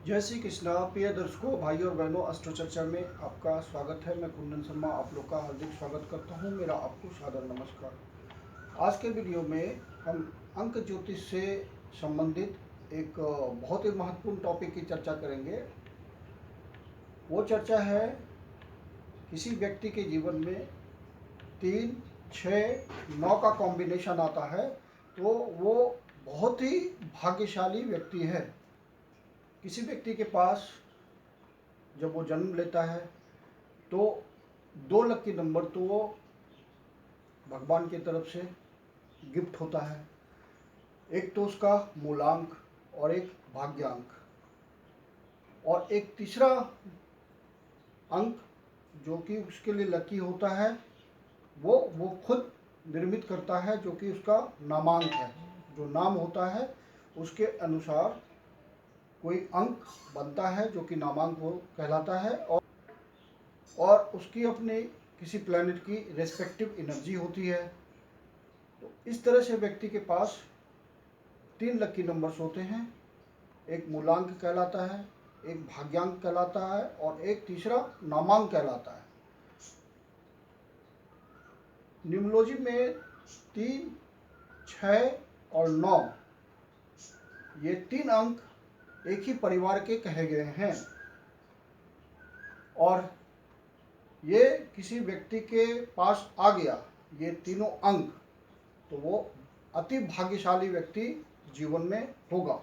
जय श्री कृष्णा। प्रिय दर्शकों, भाइयों और बहनों, अस्ट्रो चर्चा में आपका स्वागत है। मैं कुंदन शर्मा आप लोग का हार्दिक स्वागत करता हूं। मेरा आपको सादर नमस्कार। आज के वीडियो में हम अंक ज्योतिष से संबंधित एक बहुत ही महत्वपूर्ण टॉपिक की चर्चा करेंगे। वो चर्चा है, किसी व्यक्ति के जीवन में 3, 6, 9 का कॉम्बिनेशन आता है तो वो बहुत ही भाग्यशाली व्यक्ति है। किसी व्यक्ति के पास जब वो जन्म लेता है तो 2 लकी नंबर तो वो भगवान की तरफ से गिफ्ट होता है। एक तो उसका मूलांक और एक भाग्यांक, और एक तीसरा अंक जो कि उसके लिए लकी होता है वो खुद निर्मित करता है, जो कि उसका नामांक है। जो नाम होता है उसके अनुसार कोई अंक बनता है जो कि नामांक वो कहलाता है, और उसकी अपनी किसी प्लैनेट की रेस्पेक्टिव एनर्जी होती है। तो इस तरह से व्यक्ति के पास 3 लकी नंबर्स होते हैं। एक मूलांक कहलाता है, एक भाग्यांक कहलाता है और एक तीसरा नामांक कहलाता है। न्यूमरोलॉजी में 3, 6 और 9 ये 3 अंक एक ही परिवार के कहे गए हैं, और ये किसी व्यक्ति के पास आ गया ये तीनों अंक तो वो अति भाग्यशाली व्यक्ति जीवन में होगा।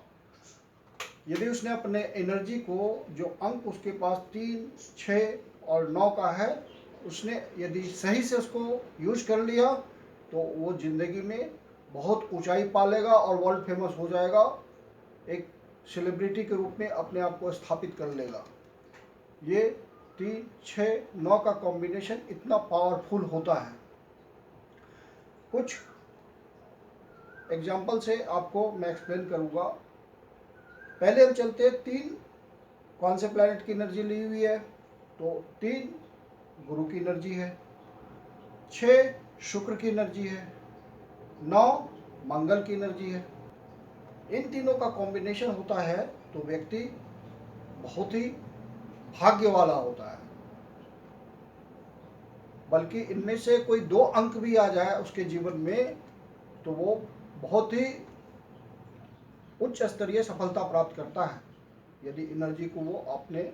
यदि उसने अपने एनर्जी को, जो अंक उसके पास 3, 6 और 9 का है, उसने यदि सही से उसको यूज कर लिया तो वो जिंदगी में बहुत ऊंचाई पा लेगा और वर्ल्ड फेमस हो जाएगा। एक सेलिब्रिटी के रूप में अपने आप को स्थापित कर लेगा। ये 3, 6, 9 का कॉम्बिनेशन इतना पावरफुल होता है। कुछ एग्जाम्पल से आपको मैं एक्सप्लेन करूँगा। पहले हम चलते हैं 3 कौन से प्लैनेट की एनर्जी ली हुई है, तो 3 गुरु की एनर्जी है, 6 शुक्र की एनर्जी है, 9 मंगल की एनर्जी है। इन तीनों का कॉम्बिनेशन होता है तो व्यक्ति बहुत ही भाग्य वाला होता है। बल्कि इनमें से कोई 2 अंक भी आ जाए उसके जीवन में तो वो बहुत ही उच्च स्तरीय सफलता प्राप्त करता है, यदि एनर्जी को वो अपने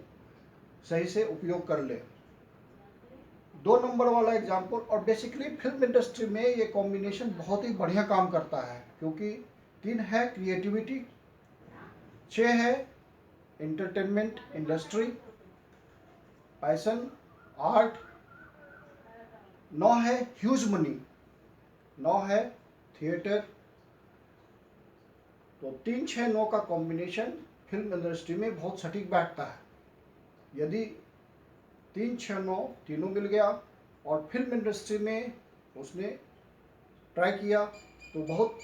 सही से उपयोग कर ले। 2 नंबर वाला एग्जाम्पल, और बेसिकली फिल्म इंडस्ट्री में ये कॉम्बिनेशन बहुत ही बढ़िया काम करता है, क्योंकि 3 है क्रिएटिविटी, 6 है एंटरटेनमेंट इंडस्ट्री, पैशन, आर्ट, 9 है ह्यूज मनी, 9 है थिएटर। तो 3, 6, 9 का कॉम्बिनेशन फिल्म इंडस्ट्री में बहुत सटीक बैठता है। यदि 3, 6, 9 तीनों मिल गया और फिल्म इंडस्ट्री में उसने ट्राई किया तो बहुत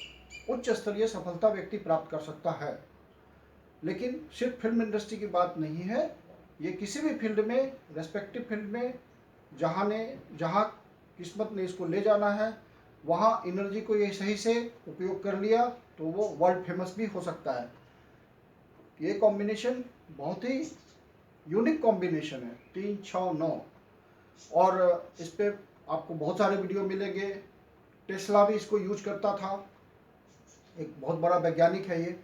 उच्च स्तरीय सफलता व्यक्ति प्राप्त कर सकता है। लेकिन सिर्फ फिल्म इंडस्ट्री की बात नहीं है, ये किसी भी फील्ड में, रेस्पेक्टिव फील्ड में जहाँ किस्मत ने इसको ले जाना है, वहाँ एनर्जी को ये सही से उपयोग कर लिया तो वो वर्ल्ड फेमस भी हो सकता है। ये कॉम्बिनेशन बहुत ही यूनिक कॉम्बिनेशन है, 3, 6, 9। और इस पे आपको बहुत सारे वीडियो मिलेंगे। टेस्ला भी इसको यूज करता था, एक बहुत बड़ा वैज्ञानिक है ये।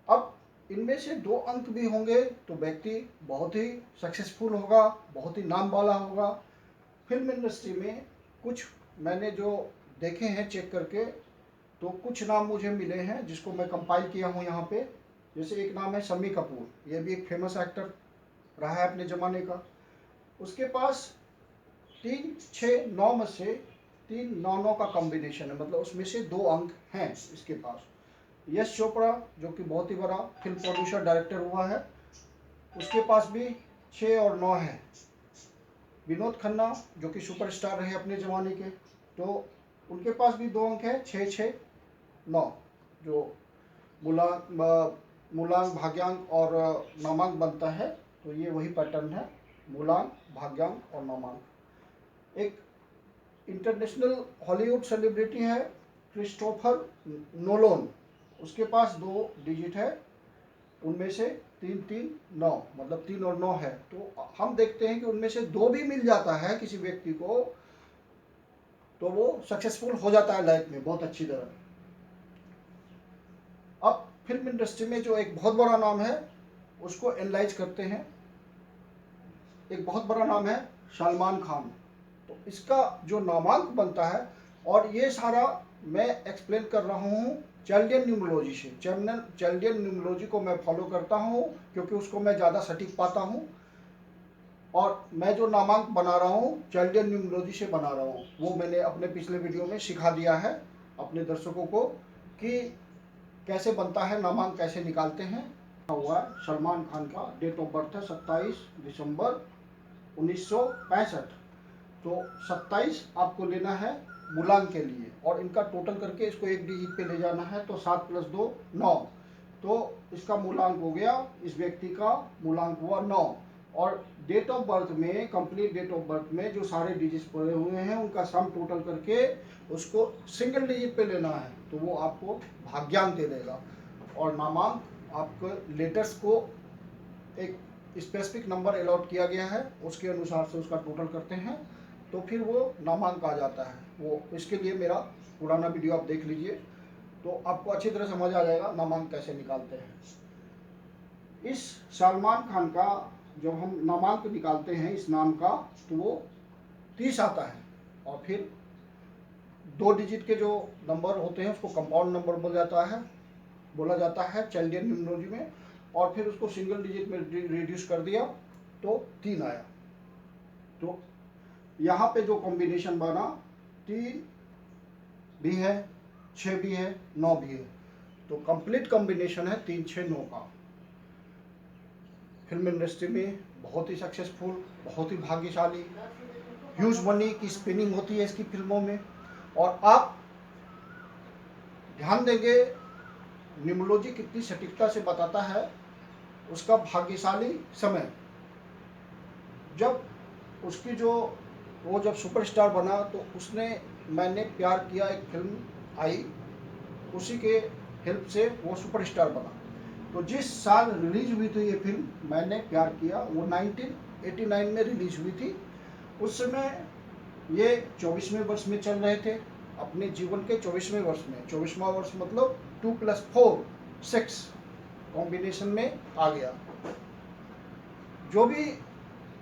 अब इनमें से 2 अंक भी होंगे तो व्यक्ति बहुत ही सक्सेसफुल होगा, बहुत ही नाम वाला होगा। फिल्म इंडस्ट्री में कुछ मैंने जो देखे हैं चेक करके, तो कुछ नाम मुझे मिले हैं जिसको मैं कंपाइल किया हूँ यहाँ पे। जैसे एक नाम है शम्मी कपूर, ये भी एक फेमस एक्टर रहा है अपने ज़माने का। उसके पास 3, 6, 9 में से 3, 9, 9 का कॉम्बिनेशन है, मतलब उसमें से 2 अंक हैं इसके पास। यश चोपड़ा जो कि बहुत ही बड़ा फिल्म प्रोड्यूसर डायरेक्टर हुआ है, उसके पास भी 6 और 9 है। विनोद खन्ना जो कि सुपरस्टार रहे अपने ज़माने के, तो उनके पास भी 2 अंक है, 6, 6, 9। जो मूलांक, भाग्यांक और नामांक बनता है, तो ये वही पैटर्न है, मूलांक, भाग्यांक और नामांक। एक इंटरनेशनल हॉलीवुड सेलिब्रिटी है क्रिस्टोफर नोलन, उसके पास 2 डिजिट है, उनमें से 3 3 9, मतलब 3 और 9 है। तो हम देखते हैं कि उनमें से 2 भी मिल जाता है किसी व्यक्ति को, तो वो सक्सेसफुल हो जाता है लाइफ में बहुत अच्छी तरह। अब फिल्म इंडस्ट्री में जो एक बहुत बड़ा नाम है उसको एनालाइज करते हैं। एक बहुत बड़ा नाम है सलमान खान। तो इसका जो नामांक बनता है, और ये सारा मैं एक्सप्लेन कर रहा हूँ चाइल्डियन न्यूमरोलॉजी से। चाइल्डियन न्यूमरोलॉजी को मैं फॉलो करता हूँ क्योंकि उसको मैं ज़्यादा सटीक पाता हूँ, और मैं जो नामांक बना रहा हूँ चाइल्डियन न्यूमरोलॉजी से बना रहा हूँ। वो मैंने अपने पिछले वीडियो में सिखा दिया है अपने दर्शकों को कि कैसे बनता है नामांक, कैसे निकालते हैं। हुआ है सलमान खान का डेट ऑफ बर्थ है 27 दिसंबर 1965। तो 27 आपको लेना है मूलांक के लिए, और इनका टोटल करके इसको एक डिजिट पे ले जाना है। तो 7 + 2 9, तो इसका मूलांक हो गया, इस व्यक्ति का मूलांक हुआ 9। और डेट ऑफ बर्थ में, कंप्लीट डेट ऑफ बर्थ में जो सारे डिजिट्स पड़े हुए हैं उनका सम टोटल करके उसको सिंगल डिजिट पे लेना है, तो वो आपको भाग्यांक दे देगा। और नामांक आपको लेटर्स को एक स्पेसिफिक नंबर अलॉट किया गया है, उसके अनुसार से उसका टोटल करते हैं तो फिर वो नामांक आ जाता है। वो इसके लिए मेरा पुराना वीडियो आप देख लीजिए, तो आपको अच्छी तरह समझ आ जाएगा नामांक कैसे निकालते हैं। इस सलमान खान का जब हम नामांक निकालते हैं इस नाम का, तो वो 30 आता है। और फिर 2 डिजिट के जो नंबर होते हैं उसको कंपाउंड नंबर बोला जाता है चाइल्डियन न्यूमरोलॉजी में। और फिर उसको सिंगल डिजिट में रिड्यूस कर दिया तो 3 आया। तो यहाँ पे जो कॉम्बिनेशन बना 3 भी है, 6 भी है, 9 भी है, तो कंप्लीट कॉम्बिनेशन है 3 6 9 का। फिल्म इंडस्ट्री में बहुत ही सक्सेसफुल, बहुत ही भाग्यशाली, ह्यूज मनी की स्पिनिंग होती है इसकी फिल्मों में। और आप ध्यान देंगे न्यूमरोलॉजी कितनी सटीकता से बताता है उसका भाग्यशाली समय। जब उसकी वो जब सुपरस्टार बना तो उसने मैंने प्यार किया एक फिल्म आई, उसी के हेल्प से वो सुपरस्टार बना। तो जिस साल रिलीज हुई थी ये फिल्म मैंने प्यार किया, वो 1989 में रिलीज हुई थी। उस समय ये 24वें वर्ष में चल रहे थे, अपने जीवन के 24वें वर्ष में। 24वां वर्ष मतलब 2 + 4 6 कॉम्बिनेशन में आ गया। जो भी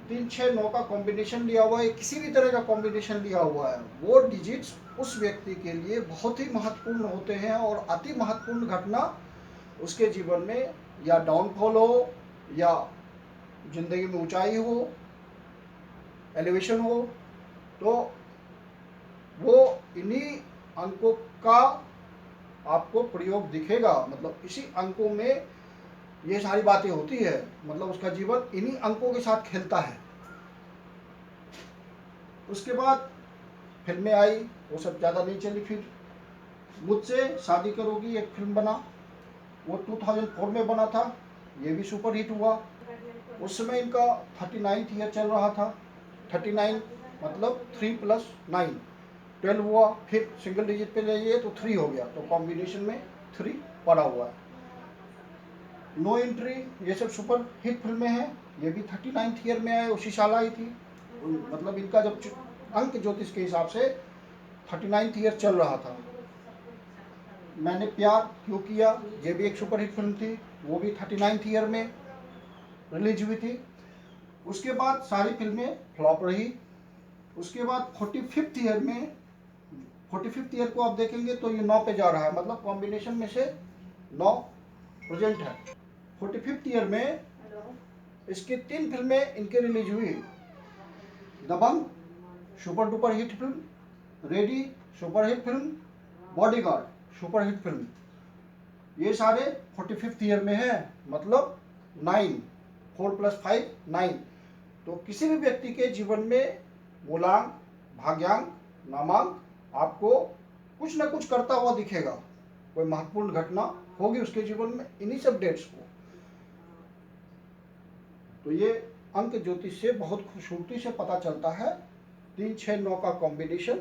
3 6 9 का कॉम्बिनेशन लिया हुआ है, किसी भी तरह का कॉम्बिनेशन लिया हुआ है, वो डिजिट्स उस व्यक्ति के लिए बहुत ही महत्वपूर्ण होते हैं। और अति महत्वपूर्ण घटना उसके जीवन में या डाउनफॉल हो या जिंदगी में ऊंचाई हो, एलिवेशन हो, तो वो इन्हीं अंकों का आपको प्रयोग दिखेगा। मतलब इसी अंकों में ये सारी बातें होती है, मतलब उसका जीवन इन्हीं अंकों के साथ खेलता है। उसके बाद फिल्में आई, वो सब ज़्यादा नहीं चली। फिर मुझसे शादी करोगी एक फिल्म बना, वो 2004 में बना था, ये भी सुपर हिट हुआ। उस समय इनका 39th ईयर चल रहा था। 39 मतलब 3 + 9 12 हुआ। फिर सिंगल डिजिट पे ले जाइए तो 3 हो गया, तो कॉम्बिनेशन में 3 पड़ा हुआ है। नो एंट्री, ये सब सुपर हिट फिल्में हैं। ये भी 39th ईयर में आए, उसी साल आई थी। मतलब इनका जब अंक ज्योतिष के हिसाब से 39th ईयर चल रहा था। मैंने प्यार क्यों किया, ये भी एक सुपर हिट फिल्म थी, वो भी 39th ईयर में रिलीज हुई थी। उसके बाद सारी फिल्में फ्लॉप रही। उसके बाद 45th ईयर में, 45th ईयर को आप देखेंगे तो ये 9 पे जा रहा है, मतलब कॉम्बिनेशन में से 9 प्रेजेंट है। 45th ईयर में इसकी 3 फिल्में इनके रिलीज हुई। Dabangg super duper hit film, Ready super hit film, Bodyguard super hit film, ये सारे 45th ईयर में है। मतलब 9, 4 + 5 9। तो किसी भी व्यक्ति के जीवन में मूलांक, भाग्यांक, नामांक आपको कुछ न कुछ करता हुआ दिखेगा। कोई महत्वपूर्ण घटना होगी उसके जीवन में इन्हीं सब डेट्स को। तो ये अंक ज्योतिष से बहुत खूबसूरती से पता चलता है 3 6 9 का कॉम्बिनेशन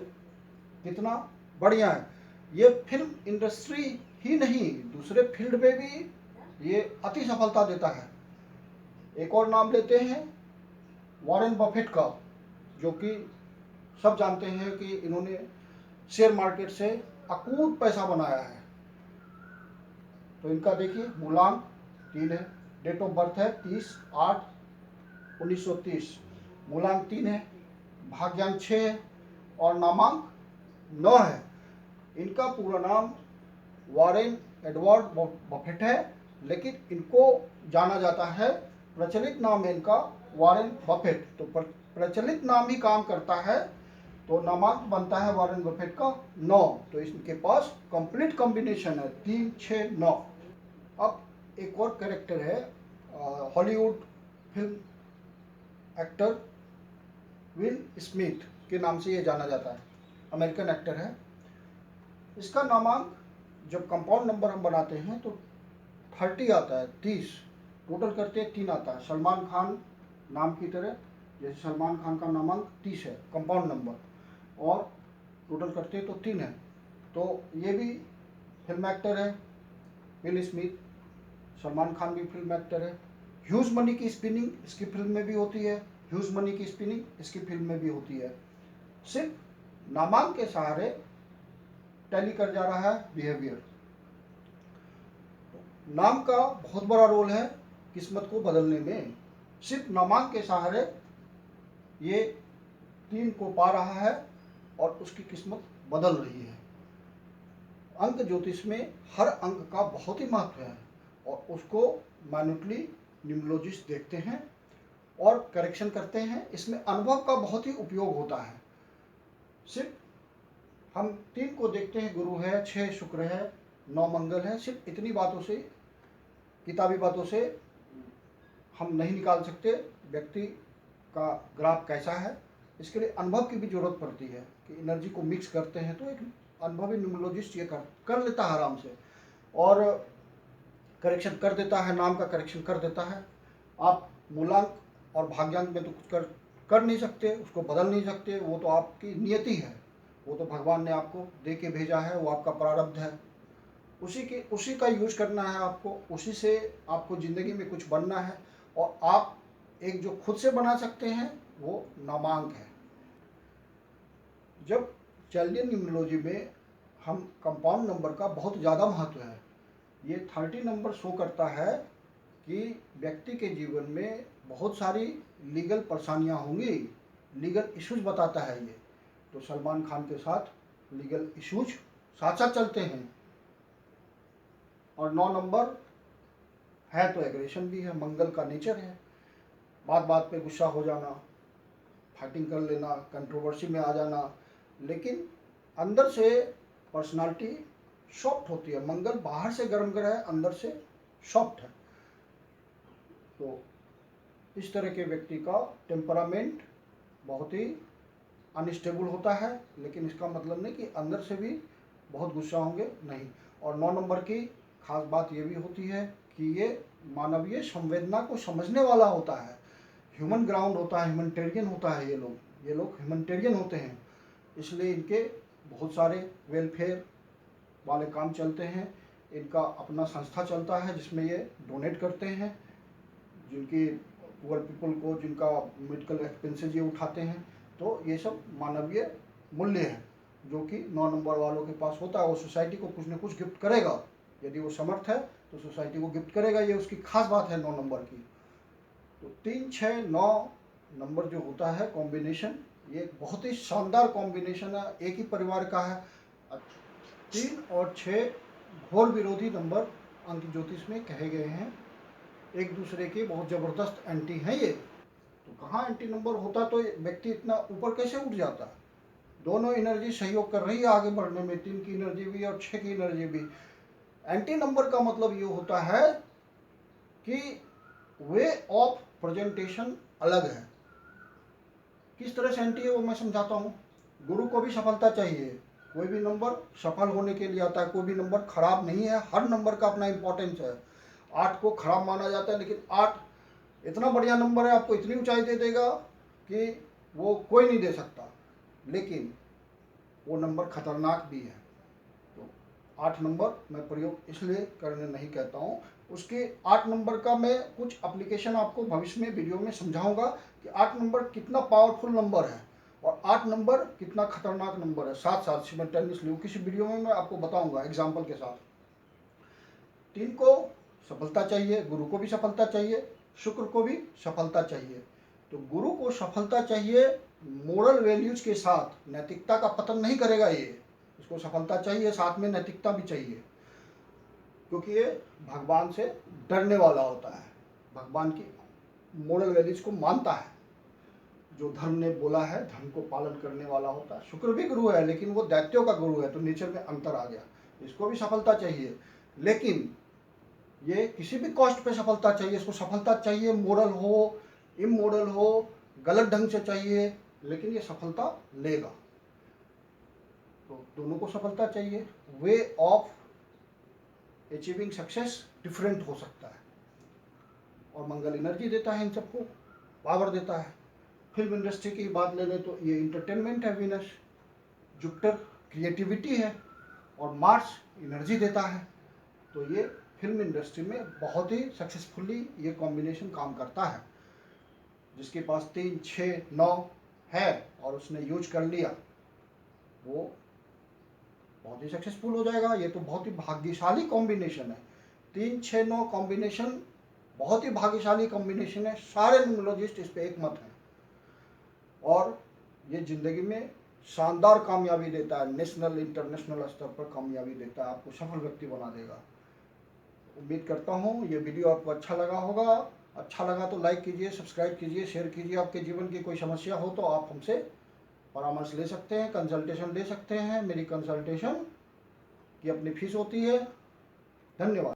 कितना बढ़िया है। ये फिल्म इंडस्ट्री ही नहीं, दूसरे फील्ड में भी ये अति सफलता देता है। एक और नाम लेते हैं वॉरेन बफेट का, जो कि सब जानते हैं कि इन्होंने शेयर मार्केट से अकूत पैसा बनाया है। तो इनका देखिए मूलांक 3 है, डेट ऑफ बर्थ है 30/8/1930, मूलांक 3 है, भाग्यांक 6 है और नामांक 9 है। इनका पूरा नाम वॉरेन एडवर्ड बफेट है, लेकिन इनको जाना जाता है, प्रचलित नाम है इनका वॉरेन बफेट। तो प्रचलित नाम ही काम करता है, तो नामांक बनता है वॉरेन बफेट का 9। तो इनके पास कंप्लीट कॉम्बिनेशन है 3, 6, 9। अब एक और कैरेक्टर है, Hollywood film actor will Smith के नाम से ये जाना जाता है, अमेरिकन एक्टर है। इसका नामांक जब कंपाउंड नंबर हम बनाते हैं तो 30 आता है, 30 टोटल करते हैं 3 आता है। सलमान खान नाम की तरह, जैसे सलमान खान का नामांक 30 है कंपाउंड नंबर, और टोटल करते हैं तो 3 है। तो ये भी फिल्म एक्टर है विल स्मिथ, सलमान खान भी फिल्म एक्टर है। ह्यूज मनी की स्पिनिंग इसकी फिल्म में भी होती है, ह्यूज मनी की स्पिनिंग इसकी फिल्म में भी होती है। सिर्फ नामांक के सहारे टैली कर जा रहा है बिहेवियर। नाम का बहुत बड़ा रोल है किस्मत को बदलने में। सिर्फ नामांक के सहारे ये 3 को पा रहा है और उसकी किस्मत बदल रही है। अंक ज्योतिष में हर अंक का बहुत ही महत्व है और उसको माइन्यूटली न्यूमरोलॉजिस्ट देखते हैं और करेक्शन करते हैं। इसमें अनुभव का बहुत ही उपयोग होता है। सिर्फ हम 3 को देखते हैं, गुरु है, 6 शुक्र है, 9 मंगल है। सिर्फ इतनी बातों से, किताबी बातों से हम नहीं निकाल सकते व्यक्ति का ग्राफ कैसा है। इसके लिए अनुभव की भी जरूरत पड़ती है कि एनर्जी को मिक्स करते हैं, तो एक अनुभवी न्यूमरोलॉजिस्ट ये कर लेता है आराम से और करेक्शन कर देता है, नाम का करेक्शन कर देता है। आप मूलांक और भाग्यांक में तो कुछ कर नहीं सकते, उसको बदल नहीं सकते, वो तो आपकी नियति है, वो तो भगवान ने आपको दे के भेजा है, वो आपका प्रारब्ध है। उसी का यूज करना है आपको, उसी से आपको ज़िंदगी में कुछ बनना है। और आप एक जो खुद से बना सकते हैं वो नामांक है। जब चाइल्डियन न्यूमरोलॉजी में हम कंपाउंड नंबर का बहुत ज़्यादा महत्व है। ये 30 नंबर शो करता है कि व्यक्ति के जीवन में बहुत सारी लीगल परेशानियां होंगी, लीगल इश्यूज बताता है ये। तो सलमान खान के साथ लीगल इश्यूज साथ साथ चलते हैं। और 9 नंबर है तो एग्रेशन भी है, मंगल का नेचर है, बात बात पे गुस्सा हो जाना, फाइटिंग कर लेना, कंट्रोवर्सी में आ जाना, लेकिन अंदर से पर्सनालिटी सॉफ्ट होती है। मंगल बाहर से गर्म ग्रह है, अंदर से सॉफ्ट है। तो इस तरह के व्यक्ति का टेम्परामेंट बहुत ही अनस्टेबल होता है, लेकिन इसका मतलब नहीं कि अंदर से भी बहुत गुस्सा होंगे, नहीं। और 9 नंबर की खास बात ये भी होती है कि ये मानवीय संवेदना को समझने वाला होता है, ह्यूमन ग्राउंड होता है, ह्यूमनिटेरियन होता है। ये लोग ह्यूमनिटेरियन होते हैं, इसलिए इनके बहुत सारे वेलफेयर वाले काम चलते हैं। इनका अपना संस्था चलता है जिसमें ये डोनेट करते हैं, जिनकी पुअर पीपल को, जिनका मेडिकल एक्सपेंसेस ये उठाते हैं। तो ये सब मानवीय मूल्य है जो कि 9 नंबर वालों के पास होता है। वो सोसाइटी को कुछ न कुछ गिफ्ट करेगा, यदि वो समर्थ है तो सोसाइटी को गिफ्ट करेगा। ये उसकी खास बात है 9 नंबर की। तो 3, 6, 9 नंबर जो होता है कॉम्बिनेशन, ये बहुत ही शानदार कॉम्बिनेशन है, एक ही परिवार का है। 3 और 6 घोर विरोधी नंबर अंक ज्योतिष में कहे गए हैं, एक दूसरे के बहुत ज़बरदस्त एंटी हैं ये। तो कहाँ एंटी नंबर होता तो व्यक्ति इतना ऊपर कैसे उठ जाता। दोनों एनर्जी सहयोग कर रही है आगे बढ़ने में, 3 की एनर्जी भी और 6 की एनर्जी भी। एंटी नंबर का मतलब ये होता है कि वे ऑफ प्रेजेंटेशन अलग है। किस तरह से एंटी है वो मैं समझाता हूँ। गुरु को भी सफलता चाहिए, कोई भी नंबर सफल होने के लिए आता है, कोई भी नंबर खराब नहीं है, हर नंबर का अपना इंपॉर्टेंस है। 8 को खराब माना जाता है, लेकिन 8 इतना बढ़िया नंबर है, आपको इतनी ऊंचाई दे देगा कि वो कोई नहीं दे सकता, लेकिन वो नंबर खतरनाक भी है। तो 8 नंबर मैं प्रयोग इसलिए करने नहीं कहता हूँ। उसके 8 नंबर का मैं कुछ एप्लीकेशन आपको भविष्य में वीडियो में समझाऊंगा कि 8 नंबर कितना पावरफुल नंबर है और 8 नंबर कितना खतरनाक नंबर है। साथ साथ सिमल्टेनियसली किसी वीडियो में मैं आपको बताऊंगा एग्जाम्पल के साथ। 3 को सफलता चाहिए, गुरु को भी सफलता चाहिए, शुक्र को भी सफलता चाहिए। तो गुरु को सफलता चाहिए मोरल वैल्यूज के साथ, नैतिकता का पतन नहीं करेगा ये, इसको सफलता चाहिए, साथ में नैतिकता भी चाहिए, क्योंकि ये भगवान से डरने वाला होता है, भगवान की मोरल वैल्यूज को मानता है। जो धर्म ने बोला है धर्म को पालन करने वाला होता है। शुक्र भी गुरु है लेकिन वो दैत्यों का गुरु है, तो नेचर में अंतर आ गया। इसको भी सफलता चाहिए, लेकिन ये किसी भी कॉस्ट पे सफलता चाहिए। इसको सफलता चाहिए मोरल हो, इमोरल हो, गलत ढंग से चाहिए, लेकिन ये सफलता लेगा। तो दोनों को सफलता चाहिए। Way of achieving success different हो सकता है, और मंगल एनर्जी देता है, इन सबको पावर देता है। फिल्म इंडस्ट्री की बात ले लें तो ये इंटरटेनमेंट है वीनस, जुपिटर क्रिएटिविटी है, और मार्स एनर्जी देता है। तो ये फिल्म इंडस्ट्री में बहुत ही सक्सेसफुली ये कॉम्बिनेशन काम करता है। जिसके पास 3, 6, 9 है और उसने यूज कर लिया, वो बहुत ही सक्सेसफुल हो जाएगा। ये तो बहुत ही भाग्यशाली कॉम्बिनेशन है। 3, 6, 9 कॉम्बिनेशन बहुत ही भाग्यशाली कॉम्बिनेशन है। सारे न्यूमरोलॉजिस्ट इस पे एक मत हैं, और ये जिंदगी में शानदार कामयाबी देता है, नेशनल इंटरनेशनल स्तर पर कामयाबी देता है, आपको सफल व्यक्ति बना देगा। उम्मीद करता हूँ ये वीडियो आपको अच्छा लगा होगा। अच्छा लगा तो लाइक कीजिए, सब्सक्राइब कीजिए, शेयर कीजिए। आपके जीवन की कोई समस्या हो तो आप हमसे परामर्श ले सकते हैं, कंसल्टेशन ले सकते हैं। मेरी कंसल्टेशन की अपनी फीस होती है। धन्यवाद।